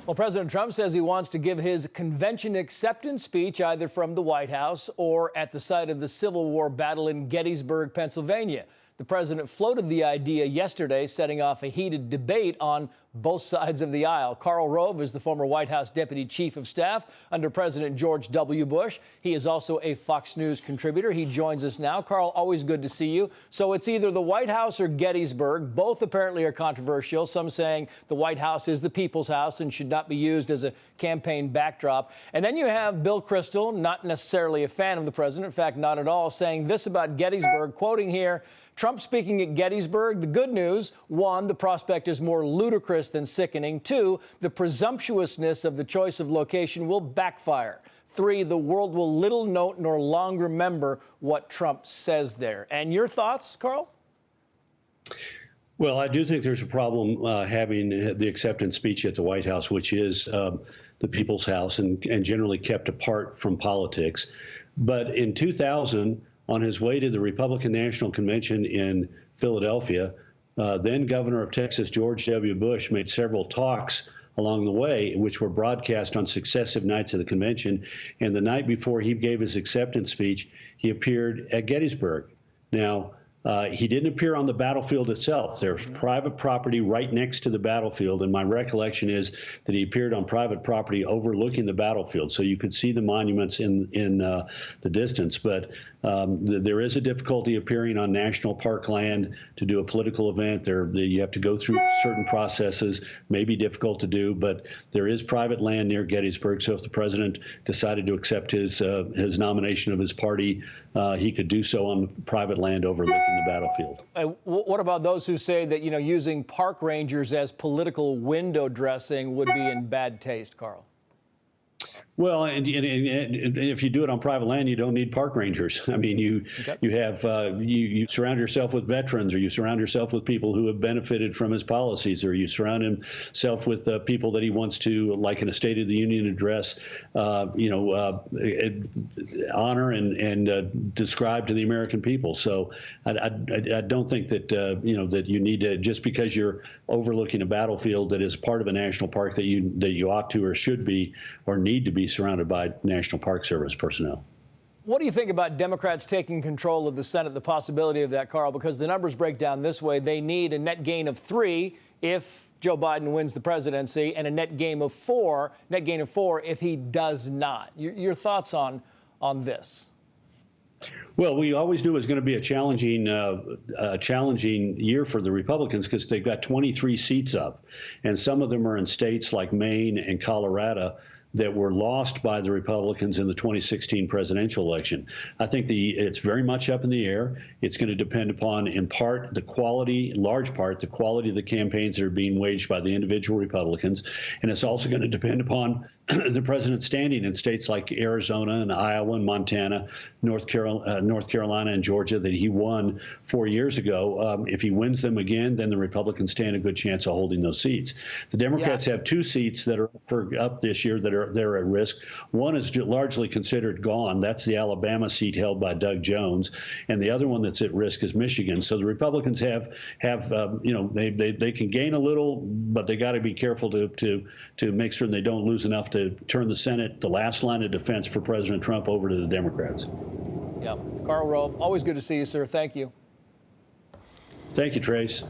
Well, President Trump says he wants to give his convention acceptance speech either from the White House or at the site of the Civil War battle in Gettysburg, Pennsylvania. The president floated the idea yesterday, setting off a heated debate on both sides of the aisle. Karl Rove is the former White House Deputy Chief of Staff under President George W. Bush. He is also a Fox News contributor. He joins us now. Karl, always good to see you. So it's either the White House or Gettysburg. Both apparently are controversial. Some saying the White House is the people's house and should not be used as a campaign backdrop. And then you have Bill Kristol, not necessarily a fan of the president, in fact, not at all, saying this about Gettysburg, quoting here, Trump speaking at Gettysburg, the good news, one, the prospect is more ludicrous than sickening. Two, the presumptuousness of the choice of location will backfire. Three, the world will little note nor long remember what Trump says there. And your thoughts, Karl? Well, I do think there's a problem having the acceptance speech at the White House, which is the people's house and generally kept apart from politics. But in 2000, on his way to the Republican National Convention in Philadelphia, then Governor of Texas, George W. Bush, made several talks along the way, which were broadcast on successive nights of the convention. And the night before he gave his acceptance speech, he appeared at Gettysburg. Now, he didn't appear on the battlefield itself. There's private property right next to the battlefield, and my recollection is that he appeared on private property overlooking the battlefield, so you could see the monuments in the distance. But there is a difficulty appearing on national park land to do a political event. You have to go through certain processes, may be difficult to do, but there is private land near Gettysburg, so if the president decided to accept his nomination of his party, he could do so on private land overlooking the battlefield. What about those who say that, using park rangers as political window dressing would be in bad taste, Karl? Well, and if you do it on private land, you don't need park rangers. I mean, you surround yourself with veterans, or you surround yourself with people who have benefited from his policies, or you surround himself with people that he wants to, like in a State of the Union address, honor and describe to the American people. So I don't think that that you need to, just because you're overlooking a battlefield that is part of a national park, that you ought to or should be or need to be surrounded by National Park Service personnel. What do you think about Democrats taking control of the Senate, the possibility of that, Karl? Because the numbers break down this way. They need a net gain of 3 if Joe Biden wins the presidency, and a net gain of 4 if he does not. Your thoughts on this? Well, we always knew it was going to be a challenging year for the Republicans because they've got 23 seats up, and some of them are in states like Maine and Colorado that were lost by the Republicans in the 2016 presidential election. I think it's very much up in the air. It's going to depend upon, in part, large part, the quality of the campaigns that are being waged by the individual Republicans. And it's also going to depend upon the president's standing in states like Arizona and Iowa and Montana, North Carolina and Georgia that he won 4 years ago. If he wins them again, then the Republicans stand a good chance of holding those seats. The Democrats have 2 seats that are up this year that are at risk. One is largely considered gone. That's the Alabama seat held by Doug Jones, and the other one that's at risk is Michigan. So the Republicans have they can gain a little, but they got to be careful to make sure they don't lose enough to turn the Senate, the last line of defense for President Trump, over to the Democrats. Yeah, Karl Rove, always good to see you, sir. Thank you. Thank you, Trace.